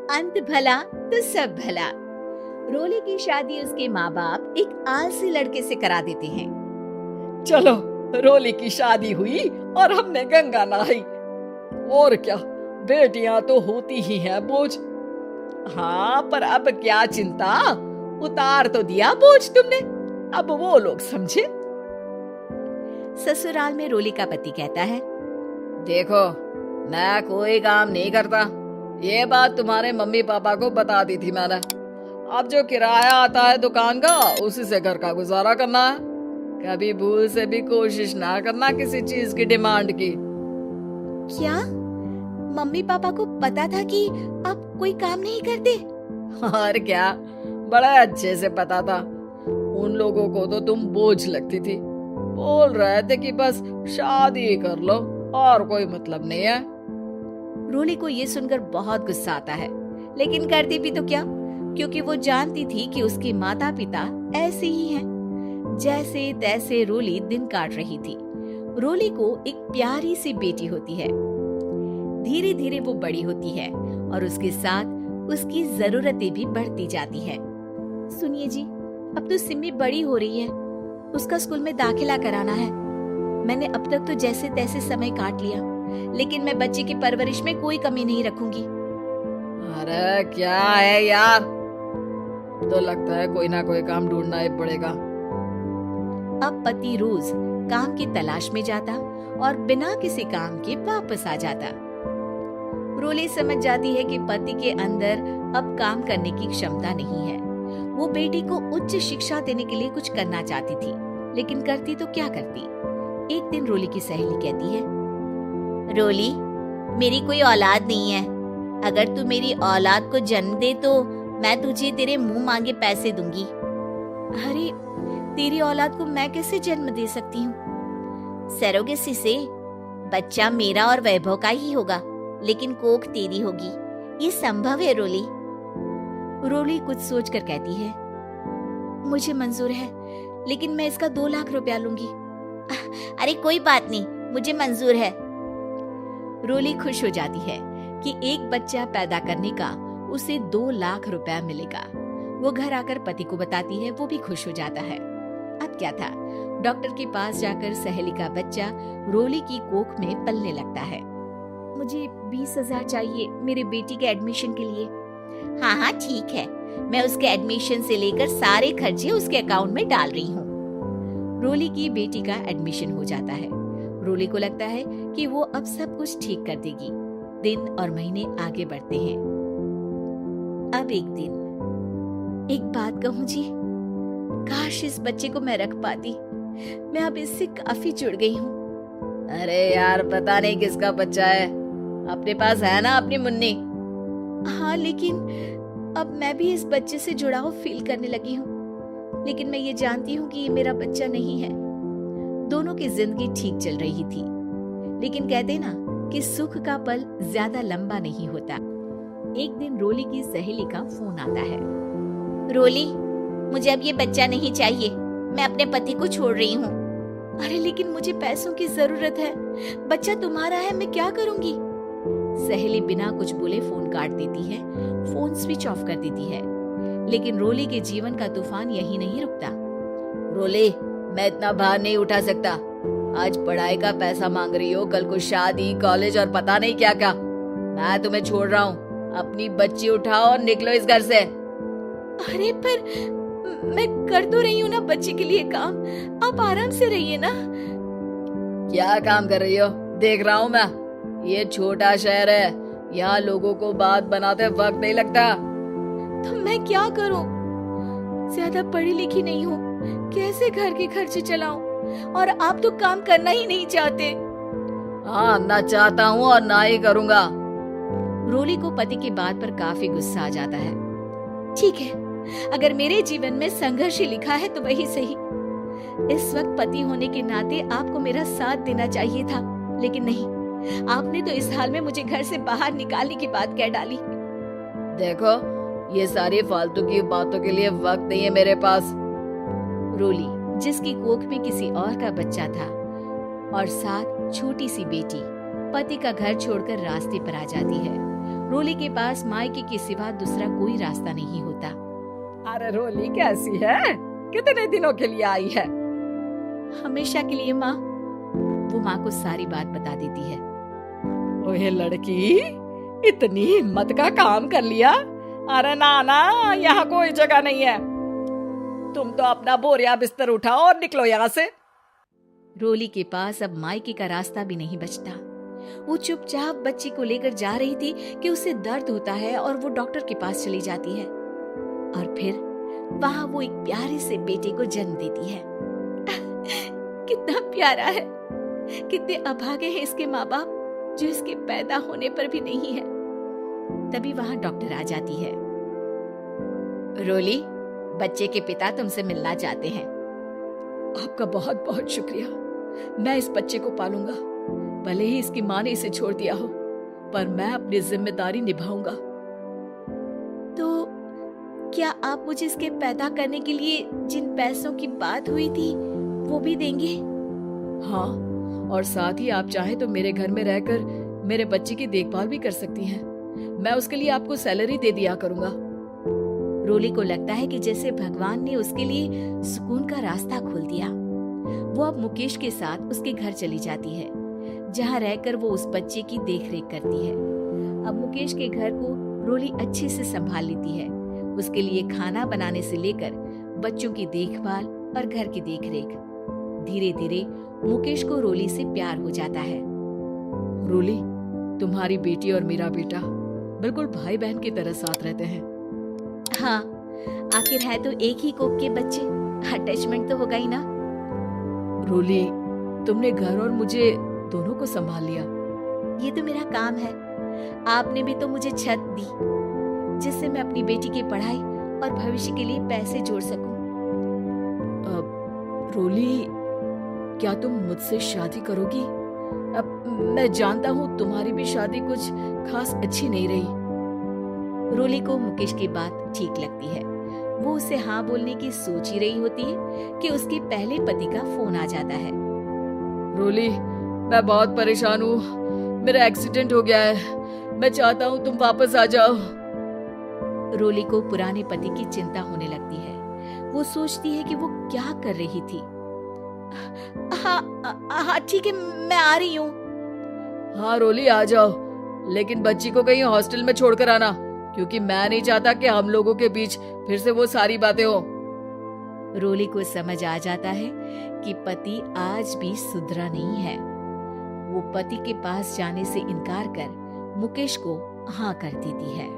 अंत भला तो सब भला। रोली की शादी उसके माँ बाप एक आलसी लड़के से करा देते हैं। चलो, रोली की शादी हुई और हमने गंगा नहाई। और क्या, बेटियां तो होती ही हैं बोझ। हाँ, पर अब क्या चिंता, उतार तो दिया बोझ तुमने, अब वो लोग समझे। ससुराल में रोली का पति कहता है, देखो, मैं कोई काम नहीं करता, ये बात तुम्हारे मम्मी पापा को बता दी थी मैंने। अब जो किराया आता है दुकान का, उसी से घर का गुजारा करना है। कभी भूल से भी कोशिश ना करना किसी चीज की डिमांड की। क्या मम्मी पापा को पता था कि आप कोई काम नहीं करते? और क्या, बड़ा अच्छे से पता था। उन लोगों को तो तुम बोझ लगती थी, बोल रहे थे कि बस शादी कर लो और कोई मतलब नहीं है। रोली को ये सुनकर बहुत गुस्सा आता है, लेकिन करती भी तो क्या, क्योंकि वो जानती थी कि उसके माता पिता ऐसे ही हैं। जैसे तैसे रोली दिन काट रही थी। रोली को एक प्यारी सी बेटी होती है। धीरे धीरे वो बड़ी होती है और उसके साथ उसकी जरूरतें भी बढ़ती जाती है। सुनिए जी, अब तो सिमी बड़ी हो रही है, उसका स्कूल में दाखिला कराना है। मैंने अब तक तो जैसे तैसे समय काट लिया, लेकिन मैं बच्चे की परवरिश में कोई कमी नहीं रखूंगी। अरे क्या है यार, तो लगता है कोई ना कोई काम ढूंढना ही पड़ेगा। अब पति रोज काम की तलाश में जाता और बिना किसी काम के वापस आ जाता। रोली समझ जाती है कि पति के अंदर अब काम करने की क्षमता नहीं है। वो बेटी को उच्च शिक्षा देने के लिए कुछ करना चाहती थी, लेकिन करती तो क्या करती। एक दिन रोली की सहेली कहती है, रोली, मेरी कोई औलाद नहीं है। अगर तू मेरी औलाद को जन्म दे तो मैं तुझे तेरे मुंह मांगे पैसे दूंगी। अरे, तेरी औलाद को मैं कैसे जन्म दे सकती हूँ? सरोगेसी से। बच्चा मेरा और वैभव का ही होगा, लेकिन कोख तेरी होगी। ये संभव है रोली। रोली कुछ सोचकर कहती है, मुझे मंजूर है, लेकिन मैं इसका 2 लाख रुपया लूंगी। अरे कोई बात नहीं, मुझे मंजूर है। रोली खुश हो जाती है कि एक बच्चा पैदा करने का उसे 2 लाख रुपया मिलेगा। वो घर आकर पति को बताती है, वो भी खुश हो जाता है। अब क्या था, डॉक्टर के पास जाकर सहेली का बच्चा रोली की कोख में पलने लगता है। मुझे 20,000 चाहिए मेरे बेटी के एडमिशन के लिए। हाँ हाँ ठीक है, मैं उसके एडमिशन से लेकर सारे खर्चे उसके अकाउंट में डाल रही हूँ। रोली की बेटी का एडमिशन हो जाता है। रोली को लगता है कि वो अब सब कुछ ठीक कर देगी। दिन और महीने आगे बढ़ते हैं। अब एक दिन, एक बात कहूँ जी, काश इस बच्चे को मैं रख पाती। मैं अब इससे काफी जुड़ गई हूँ। अरे यार, पता नहीं किसका बच्चा है, अपने पास है ना अपनी मुन्नी। हाँ, लेकिन अब मैं भी इस बच्चे से जुड़ाव फील करने लगी हूँ, लेकिन मैं ये जानती हूँ कि ये मेरा बच्चा नहीं है। दोनों की जिंदगी ठीक चल रही थी, लेकिन कहते ना कि सुख का पल ज्यादा लंबा नहीं होता। एक दिन रोली की सहेली का फोन आता है। रोली, मुझे अब ये बच्चा नहीं चाहिए, मैं अपने पति को छोड़ रही हूँ। अरे लेकिन मुझे पैसों की जरूरत है, बच्चा तुम्हारा है, मैं क्या करूँगी? सहेली बिना कुछ बोले फोन काट देती है, फोन स्विच ऑफ कर देती है। लेकिन रोली के जीवन का तूफान यही नहीं रुकता। रोली, मैं इतना भार नहीं उठा सकता। आज पढ़ाई का पैसा मांग रही हो, कल को शादी, कॉलेज और पता नहीं क्या क्या। मैं तुम्हें छोड़ रहा हूँ, अपनी बच्ची उठाओ और निकलो इस घर से। अरे पर मैं कर तो रही हूँ ना बच्चे के लिए काम, आप आराम से रहिए ना। क्या काम कर रही हो? देख रहा हूँ मैं। ये छोटा शहर है, यहाँ लोगों को बात बनाते वक्त नहीं लगता। तो मैं क्या करूँ? ज्यादा पढ़ी लिखी नहीं हूँ, कैसे घर के खर्चे चलाऊं? और आप तो काम करना ही नहीं चाहते। हाँ, ना चाहता हूँ और ना ही करूँगा। रोली को पति की बात पर काफी गुस्सा आ जाता है। ठीक है, अगर मेरे जीवन में संघर्ष ही लिखा है तो वही सही। इस वक्त पति होने के नाते आपको मेरा साथ देना चाहिए था, लेकिन नहीं, आपने तो इस हाल में मुझे घर से बाहर निकालने की बात कह डाली। देखो, ये सारी फालतू की बातों के लिए वक्त नहीं है मेरे पास। रोली, जिसकी कोख में किसी और का बच्चा था और साथ छोटी सी बेटी, पति का घर छोड़कर रास्ते पर आ जाती है। रोली के पास मायके के सिवा दूसरा कोई रास्ता नहीं होता। अरे रोली कैसी है? कितने दिनों के लिए आई है? हमेशा के लिए माँ। वो माँ को सारी बात बता देती है। ओए लड़की, इतनी हिम्मत का काम कर लिया। अरे ना, यहाँ कोई जगह नहीं है। तुम तो अपना बोरिया बिस्तर उठाओ और निकलो यहाँ से। रोली के पास अब मायके का रास्ता भी नहीं बचता। वो चुपचाप बच्ची को लेकर जा रही थी कि उसे दर्द होता है और वो डॉक्टर के पास चली जाती है और फिर वहां वो एक प्यारे से बेटे को जन्म देती है। कितना प्यारा है, कितने अभागे हैं इसके माँ बाप जो इसके पैदा होने पर भी नहीं है। तभी वहां डॉक्टर आ जाती है। रोली, बच्चे के पिता तुमसे मिलना चाहते हैं। आपका बहुत बहुत शुक्रिया। मैं इस बच्चे को पालूंगा, भले ही इसकी माँ ने इसे छोड़ दिया हो, पर मैं अपनी जिम्मेदारी निभाऊंगा। तो क्या आप मुझे इसके पैदा करने के लिए जिन पैसों की बात हुई थी वो भी देंगे? हाँ, और साथ ही आप चाहे तो मेरे घर में रहकर मेरे बच्चे की देखभाल भी कर सकती हैं। मैं उसके लिए आपको सैलरी दे दिया करूंगा। रोली को लगता है कि जैसे भगवान ने उसके लिए सुकून का रास्ता खोल दिया। वो अब मुकेश के साथ उसके घर चली जाती है, जहाँ रहकर वो उस बच्चे की देखरेख करती है। अब मुकेश के घर को रोली अच्छे से संभाल लेती है। उसके लिए खाना बनाने से लेकर बच्चों की देखभाल और घर की देखरेख। धीरे धीरे मुकेश को रोली से प्यार हो जाता है। रोली, तुम्हारी बेटी और मेरा बेटा बिल्कुल भाई बहन की तरह साथ रहते हैं। हाँ, आखिर है तो एक ही कोख के बच्चे, अटैचमेंट तो होगा ही ना। रोली, तुमने घर और मुझे दोनों को संभाल लिया। ये तो मेरा काम है। आपने भी तो मुझे छत दी जिससे मैं अपनी बेटी की पढ़ाई और भविष्य के लिए पैसे जोड़ सकूं। रोली, क्या तुम मुझसे शादी करोगी? अब मैं जानता हूँ तुम्हारी भी शादी कुछ खास अच्छी नहीं रही। रोली को मुकेश की बात ठीक लगती है। वो उसे हाँ बोलने की सोच ही रही होती है कि उसके पहले पति का फोन आ जाता है। रोली, मैं बहुत परेशान हूँ। मेरा एक्सीडेंट हो गया है। मैं चाहता हूँ तुम वापस आ जाओ। रोली को पुराने पति की चिंता होने लगती है। वो सोचती है कि वो क्या कर रही थी। हाँ ठीक है, मैं आ रही हूँ। हाँ रोली, आ जाओ, लेकिन बच्ची को कहीं हॉस्टल में छोड़कर आना, क्योंकि मैं नहीं चाहता कि हम लोगों के बीच फिर से वो सारी बातें हो। रोली को समझ आ जाता है कि पति आज भी सुधरा नहीं है। वो पति के पास जाने से इनकार कर मुकेश को हाँ कर देती है।